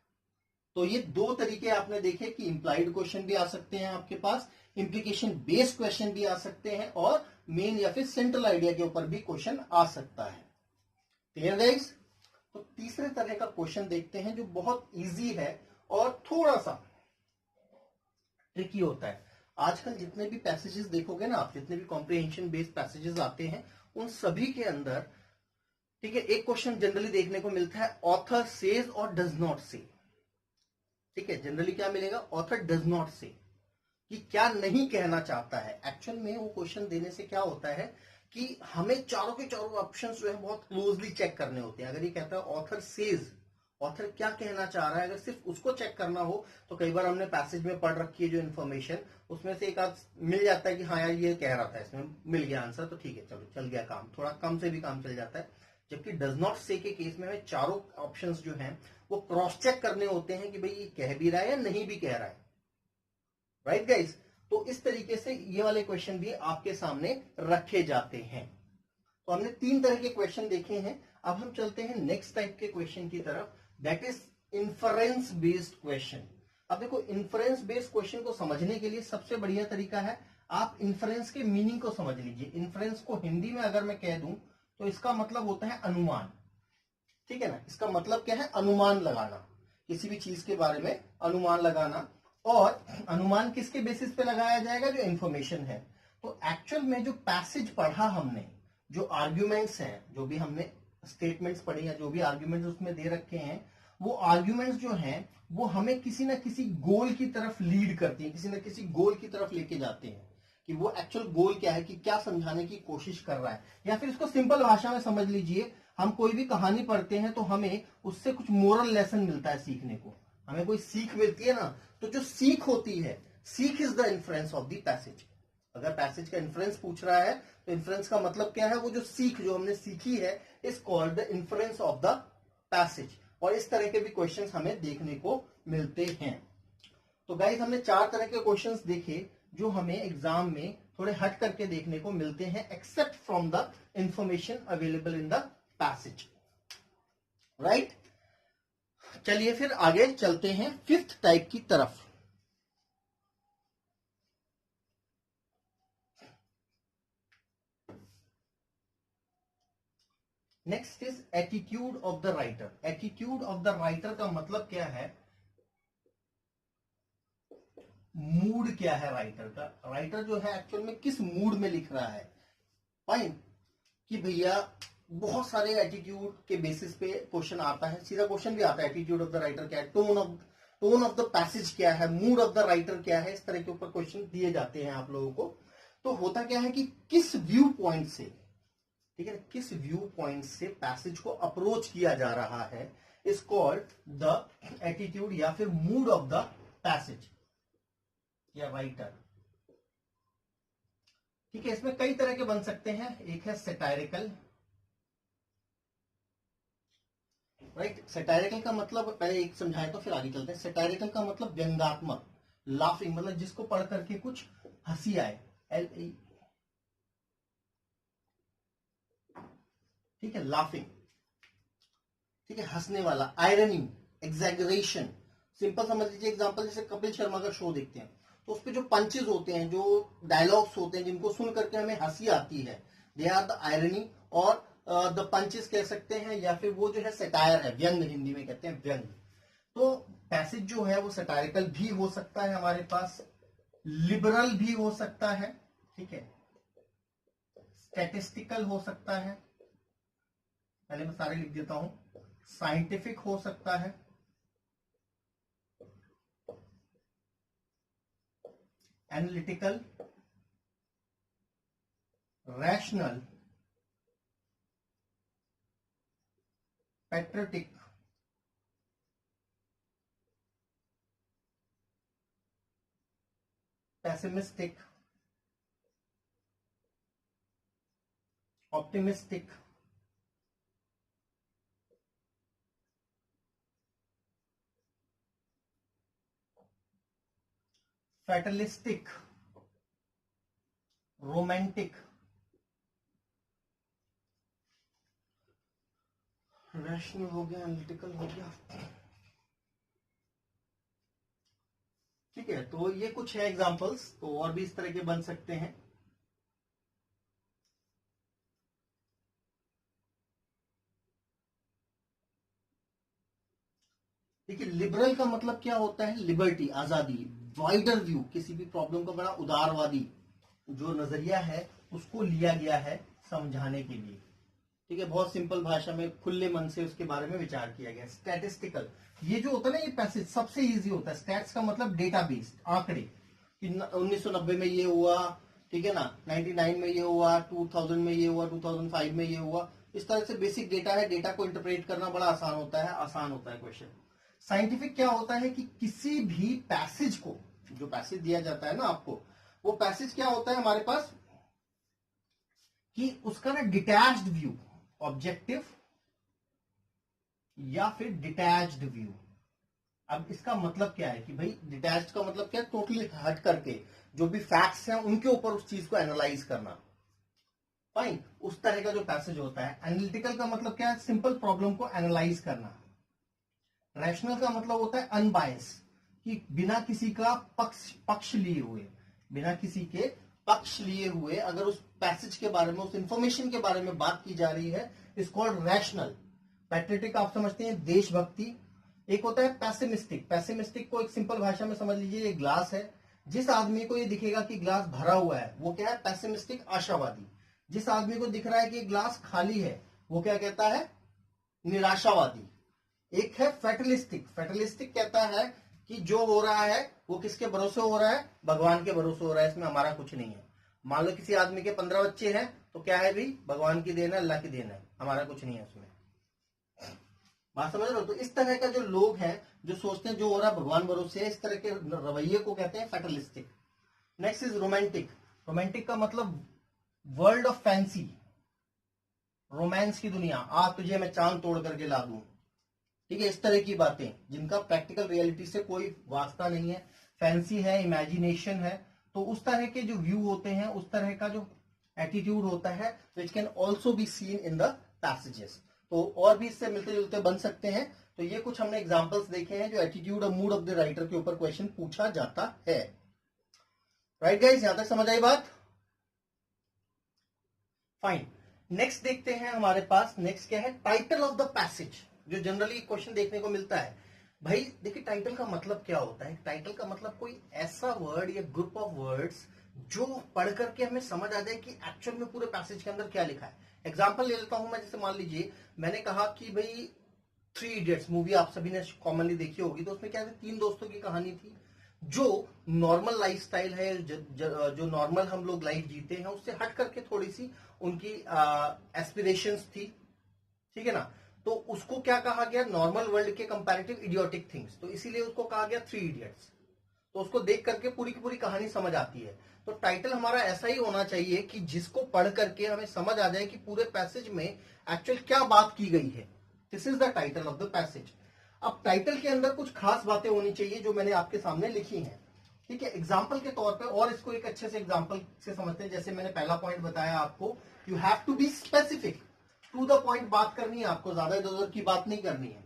तो ये 2 तरीके आपने देखे कि इंप्लाइड क्वेश्चन भी आ सकते हैं आपके पास, इंप्लीकेशन बेस्ड क्वेश्चन भी आ सकते हैं, और मेन या फिर सेंट्रल आइडिया के ऊपर भी क्वेश्चन आ सकता है। Clear guys. तो तीसरे तरह का क्वेश्चन देखते हैं जो बहुत इजी है और थोड़ा सा ट्रिकी होता है। आजकल जितने भी पैसेजेस देखोगे ना आप, जितने भी कॉम्प्रिहेंशन बेस्ड पैसेजेस आते हैं उन सभी के अंदर, ठीक है, एक क्वेश्चन जनरली देखने को मिलता है ऑथर सेज और डज नॉट से। ठीक है, जनरली क्या मिलेगा, ऑथर डज नॉट से, कि क्या नहीं कहना चाहता है। एक्चुअल में वो क्वेश्चन देने से क्या होता है कि हमें चारों के चारों ऑप्शंस जो है बहुत क्लोजली चेक करने होते हैं। अगर ये कहता है ऑथर सेज, ऑथर क्या कहना चाह रहा है, अगर सिर्फ उसको चेक करना हो तो कई बार हमने पैसेज में पढ़ रखी है जो इन्फॉर्मेशन, उसमें से एक आध मिल जाता है कि हाँ यार ये कह रहा था, इसमें मिल गया आंसर, तो ठीक है चलो चल गया काम, थोड़ा कम से भी काम चल जाता है। जबकि डज नॉट से के केस में हमें चारों ऑप्शंस जो हैं वो क्रॉस चेक करने होते हैं कि भाई ये कह भी रहा है या नहीं भी कह रहा है। Right guys. तो इस तरीके से ये वाले क्वेश्चन भी आपके सामने रखे जाते हैं। तो हमने 3 तरह के क्वेश्चन देखे हैं। अब हम चलते हैं नेक्स्ट टाइप के क्वेश्चन की तरफ, that is inference based question. अब देखो, इन्फरेंस बेस्ड क्वेश्चन को समझने के लिए सबसे बढ़िया तरीका है आप इन्फरेंस के मीनिंग को समझ लीजिए। इन्फरेंस को हिंदी में अगर मैं कह दूं तो इसका मतलब होता है अनुमान। ठीक है ना, इसका मतलब क्या है, अनुमान लगाना, किसी भी चीज के बारे में अनुमान लगाना। और अनुमान किसके बेसिस पे लगाया जाएगा, जो इंफॉर्मेशन है। तो एक्चुअल में जो पैसेज पढ़ा हमने, जो आर्ग्यूमेंट्स हैं, जो भी हमने स्टेटमेंट्स पढ़े या जो भी आर्ग्यूमेंट्स उसमें दे रखे हैं, वो आर्ग्यूमेंट्स जो हैं वो हमें किसी ना किसी गोल की तरफ लीड करती हैं, किसी ना किसी गोल की तरफ लेके जाते हैं कि वो एक्चुअल गोल क्या है, कि क्या समझाने की कोशिश कर रहा है। या फिर इसको सिंपल भाषा में समझ लीजिए, हम कोई भी कहानी पढ़ते हैं तो हमें उससे कुछ मोरल लेसन मिलता है सीखने को, हमें कोई सीख मिलती है ना। तो जो सीख होती है, सीख is the influence of the passage. अगर पैसेज का इन्फ्लुएंस पूछ रहा है तो इन्फ्लुएंस का मतलब क्या है, वो जो सीख जो हमने सीखी है is called the influence of the passage. और इस तरह के भी क्वेश्चंस हमें देखने को मिलते हैं। तो गाइस, हमने 4 तरह के क्वेश्चंस देखे जो हमें एग्जाम में थोड़े हट करके देखने को मिलते हैं, except from the information available in the passage. Right, चलिए फिर आगे चलते हैं 5th टाइप की तरफ। Next is attitude of the writer. Attitude of the writer का मतलब क्या है, मूड क्या है राइटर का। राइटर जो है एक्चुअल में किस मूड में लिख रहा है। फाइन, कि भैया बहुत सारे एटीट्यूड के बेसिस पे क्वेश्चन आता है, सीधा क्वेश्चन भी आता है एटीट्यूड ऑफ द राइटर क्या है, टोन ऑफ द पैसेज क्या है, मूड ऑफ द राइटर क्या है, इस तरह के ऊपर क्वेश्चन दिए जाते हैं आप लोगों को। तो होता क्या है कि किस व्यू पॉइंट से, ठीक है, किस व्यू पॉइंट से पैसेज को अप्रोच किया जा रहा है इज कॉल्ड द एटीट्यूड या फिर मूड ऑफ द पैसेज या राइटर। ठीक है, इसमें कई तरह के बन सकते हैं। एक है सैटायरिकल, राइट। सैटायरिकल का मतलब पहले एक समझाए तो फिर आगे चलते हैं। सैटायरिकल का मतलब व्यंग्यात्मक, लाफिंग, मतलब जिसको पढ़ करके कुछ हंसी आए, ठीक है, लाफिंग, ठीक है, हंसने वाला, आयरनी, एग्जैगरेशन। सिंपल समझ लीजिए एग्जांपल, जैसे कपिल शर्मा का शो देखते हैं तो उसपे जो पंचेस होते हैं, जो डायलॉग्स होते हैं, जिनको सुन करके हमें हंसी आती है, दे आर द आयरनी और द पंचेस कह सकते हैं, या फिर वो जो है सटायर है, व्यंग, हिंदी में कहते हैं व्यंग। तो पैसेज जो है वो सटायरिकल भी हो सकता है हमारे पास, लिबरल भी हो सकता है, ठीक है, स्टैटिस्टिकल हो सकता है, पहले मैं सारे लिख देता हूं, साइंटिफिक हो सकता है, analytical, rational, patriotic, pessimistic, optimistic, fatalistic, romantic, rational हो गया, एनालिटिकल हो गया, ठीक है। तो ये कुछ है एग्जांपल्स, तो और भी इस तरह के बन सकते हैं। देखिए, लिबरल का मतलब क्या होता है, लिबर्टी, आजादी, वाइडर व्यू, किसी भी प्रॉब्लम का बड़ा उदारवादी जो नजरिया है उसको लिया गया है समझाने के लिए, ठीक है, बहुत सिंपल भाषा में खुले मन से उसके बारे में विचार किया गया। स्टैटिस्टिकल, ये जो होता है ना, ये पैसेज सबसे इजी होता है। स्टैट्स का मतलब डेटा बेस्ड, आंकड़े, कि 1990 में ये हुआ, ठीक है ना, 99 में ये हुआ, 2000 में ये हुआ, 2005 में ये हुआ, इस तरह से बेसिक डेटा है। डेटा को इंटरप्रेट करना बड़ा आसान होता है, आसान होता है क्वेश्चन। साइंटिफिक क्या होता है कि किसी भी पैसेज को, जो पैसेज दिया जाता है ना आपको, वो पैसेज क्या होता है हमारे पास कि उसका ना डिटैच्ड व्यू, ऑब्जेक्टिव या फिर डिटैच्ड व्यू। अब इसका मतलब क्या है कि भाई डिटैच्ड का मतलब क्या है, टोटली हट करके जो भी फैक्ट्स हैं उनके ऊपर उस चीज को एनालाइज करना, फाइन, उस तरह का जो पैसेज होता है। एनालिटिकल का मतलब क्या है, सिंपल प्रॉब्लम को एनालाइज करना। रैशनल का मतलब होता है अनबायस, कि बिना किसी का पक्ष लिए हुए, बिना किसी के पक्ष लिए हुए अगर उस पैसेज के बारे में, उस इंफॉर्मेशन के बारे में बात की जा रही है, इज कॉल्ड रैशनल। पैट्रियोटिक आप समझते हैं, देशभक्ति। एक होता है पैसिमिस्टिक। पैसिमिस्टिक को एक सिंपल भाषा में समझ लीजिए, ये ग्लास है, जिस आदमी को ये दिखेगा कि ग्लास भरा हुआ है वो क्या है, पैसिमिस्टिक, आशावादी। जिस आदमी को दिख रहा है कि ग्लास खाली है वो क्या कहता है, निराशावादी। एक है फैटलिस्टिक। फैटलिस्टिक कहता है कि जो हो रहा है वो किसके भरोसे हो रहा है, भगवान के भरोसे हो रहा है, इसमें हमारा कुछ नहीं है। मान लो किसी आदमी के 15 बच्चे हैं तो क्या है भाई, भगवान की देन है, अल्लाह की देन है, हमारा कुछ नहीं है उसमें। बात समझ रहे हो? तो इस तरह का जो लोग हैं जो सोचते हैं जो हो रहा है भगवान भरोसे है, इस तरह के रवैये को कहते हैं fatalistic. Next is romantic. Romantic का मतलब वर्ल्ड ऑफ फैंसी, रोमांस की दुनिया, आज तुझे मैं चांद तोड़ करके ला दूं, ठीक है, इस तरह की बातें जिनका प्रैक्टिकल रियलिटी से कोई वास्ता नहीं है, फैंसी है, इमेजिनेशन है। तो उस तरह के जो व्यू होते हैं, उस तरह का जो एटीट्यूड होता है, which can also be seen in the passages. तो और भी इससे मिलते जुलते बन सकते हैं। तो ये कुछ हमने एग्जांपल्स देखे हैं जो एटीट्यूड और मूड ऑफ द राइटर के ऊपर क्वेश्चन पूछा जाता है। राइट गाइस, यहां तक समझ आई बात? फाइन। नेक्स्ट देखते हैं हमारे पास, नेक्स्ट क्या है, टाइटल ऑफ द पैसेज, जो जनरली क्वेश्चन देखने को मिलता है। भाई देखिए, टाइटल का मतलब क्या होता है। टाइटल का मतलब कोई ऐसा वर्ड या ग्रुप ऑफ वर्ड्स जो पढ़ करके हमें समझ आ जाए कि एक्चुअल में पूरे पैसेज के अंदर क्या लिखा है। एग्जाम्पल ले लेता हूं मैं, जैसे मान लीजिए मैंने कहा कि भाई 3 इडियट्स मूवी आप सभी ने कॉमनली देखी होगी, तो उसमें क्या है, 3 दोस्तों की कहानी थी। जो नॉर्मल लाइफस्टाइल है, जो नॉर्मल हम लोग लाइफ जीते हैं, उससे हट करके थोड़ी सी उनकी एस्पिरेशंस थी, ठीक है ना। तो उसको क्या कहा गया, नॉर्मल वर्ल्ड के कंपैरेटिव इडियोटिक थिंग्स, तो इसीलिए उसको कहा गया थ्री इडियट्स। तो उसको देख करके पूरी की पूरी कहानी समझ आती है। तो टाइटल हमारा ऐसा ही होना चाहिए कि जिसको पढ़ करके हमें समझ आ जाए कि पूरे पैसेज में एक्चुअल क्या बात की गई है। This is the title of the passage. अब टाइटल के अंदर कुछ खास बातें होनी चाहिए जो मैंने आपके सामने लिखी हैं, ठीक है। एग्जाम्पल के तौर पे, और इसको एक अच्छे से एग्जाम्पल से समझते हैं। जैसे मैंने पहला पॉइंट बताया आपको, you have to be specific, to the point बात करनी है आपको, ज्यादा इधर उधर की बात नहीं करनी है।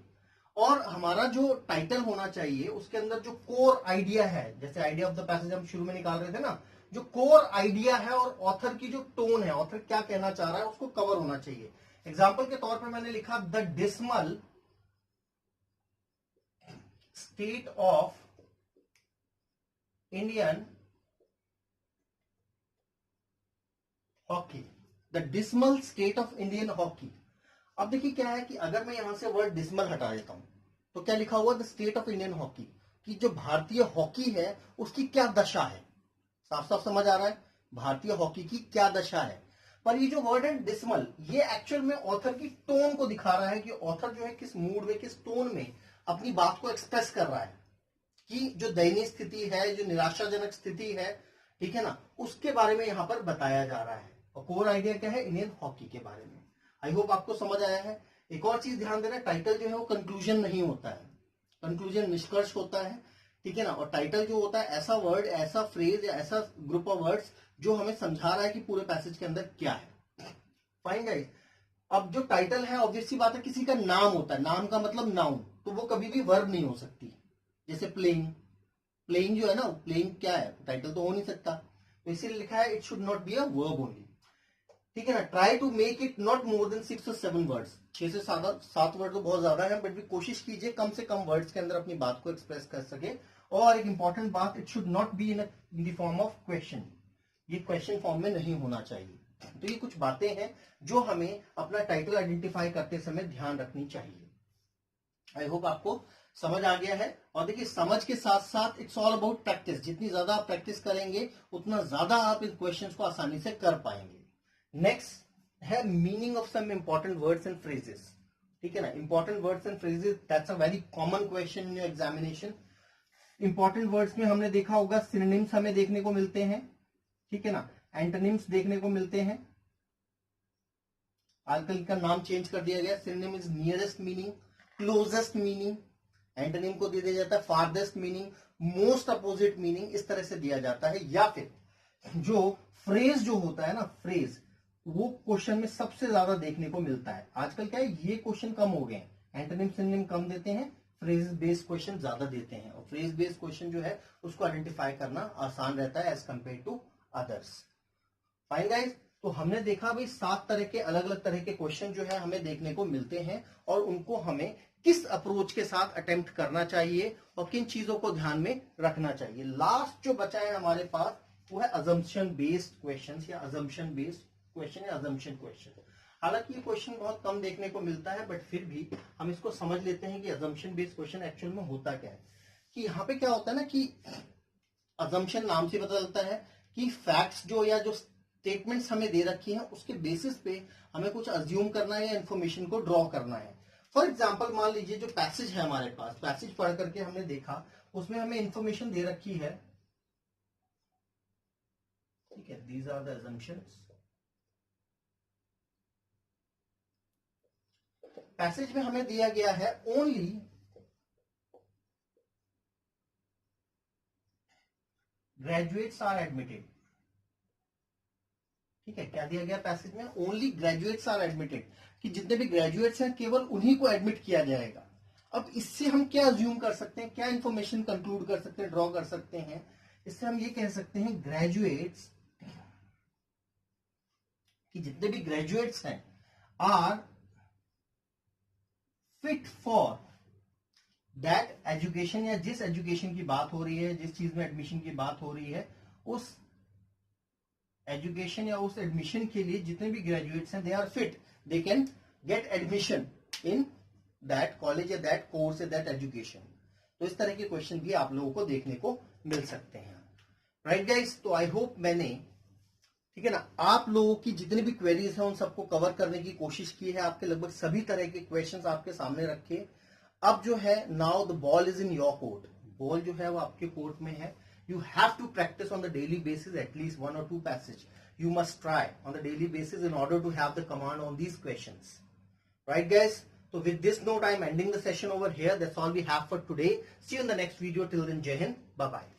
और हमारा जो टाइटल होना चाहिए उसके अंदर जो कोर आइडिया है, जैसे आइडिया ऑफ द पैसेज हम शुरू में निकाल रहे थे ना, जो कोर आइडिया है और ऑथर की जो टोन है, ऑथर क्या कहना चाह रहा है, उसको कवर होना चाहिए। एग्जाम्पल के तौर पर मैंने लिखा the dismal state of Indian hockey, the dismal state of Indian hockey. अब देखिए क्या है कि अगर मैं यहां से वर्ड डिस्मल हटा देता हूं तो क्या लिखा हुआ, the state of Indian hockey, कि जो भारतीय हॉकी है उसकी क्या दशा है। साफ साफ समझ आ रहा है, भारतीय हॉकी की क्या दशा है। पर ये जो वर्ड है डिस्मल, ये एक्चुअल में ऑथर की टोन को दिखा रहा है कि ऑथर जो है किस मूड में, किस टोन में अपनी बात को एक्सप्रेस कर रहा है, कि जो दयनीय स्थिति है, जो निराशाजनक स्थिति है, ठीक है ना, उसके बारे में यहां पर बताया जा रहा है। और कोर आइडिया क्या है, इंडियन हॉकी के बारे में। आई होप आपको समझ आया है। एक और चीज ध्यान देना, टाइटल जो है वो कंक्लूजन नहीं होता है, कंक्लूजन निष्कर्ष होता है, ठीक है ना। और टाइटल जो होता है ऐसा वर्ड, ऐसा फ्रेज या ऐसा ग्रुप ऑफ वर्ड्स जो हमें समझा रहा है कि पूरे पैसेज के अंदर क्या है। Fine guys. अब जो टाइटल है, ऑब्वियस सी बात है, किसी का नाम होता है, नाम का मतलब नाउन, तो वो कभी भी वर्ब नहीं हो सकती। जैसे प्लेइंग, प्लेइंग जो है ना, प्लेइंग क्या है, टाइटल तो हो नहीं सकता, तो इसीलिए लिखा है it should not be a verb only, ठीक है ना। Try to make it not more than 6 or 7 words, 6 से 7 वर्ड तो बहुत ज्यादा है, बट भी कोशिश कीजिए कम से कम वर्ड्स के अंदर अपनी बात को एक्सप्रेस कर सके। और एक इंपॉर्टेंट बात, it should not be in the form of question, ये क्वेश्चन फॉर्म में नहीं होना चाहिए। तो ये कुछ बातें हैं जो हमें अपना टाइटल आइडेंटिफाई करते समय ध्यान रखनी चाहिए। आई होप आपको समझ आ गया है। और देखिए समझ के साथ साथ इट्स ऑल अबाउट प्रैक्टिस, जितनी ज्यादा आप प्रैक्टिस करेंगे उतना ज्यादा आप इन क्वेश्चंस को आसानी से कर पाएंगे। नेक्स्ट है meaning of some important words and phrases, ठीक है ना। Important words and phrases, that's a very common question in your examination. Important words में हमने देखा होगा सिनोनिम्स हमें देखने को मिलते हैं, ठीक है ना, एंटोनिम्स देखने को मिलते हैं। आजकल इनका नाम चेंज कर दिया गया, synonym is nearest meaning, closest meaning, antonym को दे दिया जाता है farthest meaning, most opposite meaning, इस तरह से दिया जाता है। या फिर जो फ्रेज जो होता है ना, फ्रेज, वो क्वेश्चन में सबसे ज्यादा देखने को मिलता है। आजकल क्या है, ये क्वेश्चन कम हो गए हैं, एंटोनिम सिनोनिम कम देते हैं, फ्रेज बेस्ड क्वेश्चन ज्यादा देते हैं। और फ्रेज बेस्ड क्वेश्चन जो है उसको आइडेंटिफाई करना आसान रहता है as compare to others. Fine guys, तो हमने देखा भाई 7 तरह के अलग अलग तरह के क्वेश्चन जो है हमें देखने को मिलते हैं, और उनको हमें किस अप्रोच के साथ अटेम्प्ट करना चाहिए और किन चीजों को ध्यान में रखना चाहिए। लास्ट जो बचा है हमारे पास वो है अजम्पशन बेस्ड क्वेश्चंस या अजम्पशन बेस्ड क्वेश्चन या अजम्पशन क्वेश्चन। हालांकि ये क्वेश्चन बहुत कम देखने को मिलता है, बट फिर भी हम इसको समझ लेते हैं कि अजम्पशन बेस्ड क्वेश्चन एक्चुअल में होता क्या है। कि यहाँ पे क्या होता है ना, कि अजम्पशन नाम से पता चलता है कि फैक्ट्स जो या जो स्टेटमेंट्स हमें दे रखी हैं उसके बेसिस पे हमें कुछ अज्यूम करना है या इंफॉर्मेशन को ड्रॉ करना है। फॉर एग्जाम्पल मान लीजिए जो पैसेज है हमारे पास, पैसेज पढ़ करके हमने देखा, उसमें हमें इंफॉर्मेशन दे रखी है, ठीक है, these are the assumptions. Passage में हमें दिया गया है ओनली ग्रेजुएट्स आर एडमिटेड, ठीक है। क्या दिया गया पैसेज में, ओनली ग्रेजुएट्स आर एडमिटेड, कि जितने भी ग्रेजुएट्स हैं केवल उन्हीं को एडमिट किया जाएगा। अब इससे हम क्या अज्यूम कर सकते हैं, क्या इंफॉर्मेशन कंक्लूड कर सकते हैं, ड्रॉ कर सकते हैं। इससे हम ये कह सकते हैं ग्रेजुएट्स, कि जितने भी ग्रेजुएट्स हैं are fit for that education, या जिस एजुकेशन की बात हो रही है, जिस चीज में एडमिशन की बात हो रही है, उस एजुकेशन या उस एडमिशन के लिए जितने भी ग्रेजुएट्स हैं they are fit, they can get admission in that college या दैट कोर्स या दैट एजुकेशन। तो इस तरह के क्वेश्चन भी आप लोगों को देखने को मिल सकते हैं। राइट गाइस, तो आई होप मैंने, ठीक है ना, आप लोगों की जितनी भी क्वेरीज हैं उन सबको कवर करने की कोशिश की है। आपके लगभग सभी तरह के क्वेश्चंस आपके सामने रखे। अब जो है, now the ball is in your court. Ball जो है वो आपके कोर्ट में है। You have to practise on the daily basis at least 1 or 2 passage. You must try on a daily basis in order to have the command on these questions. Right, guys? So with this note, I'm ending the session over here. That's all we have for today. See you in the next video. Till then, Jai Hind. Bye-bye.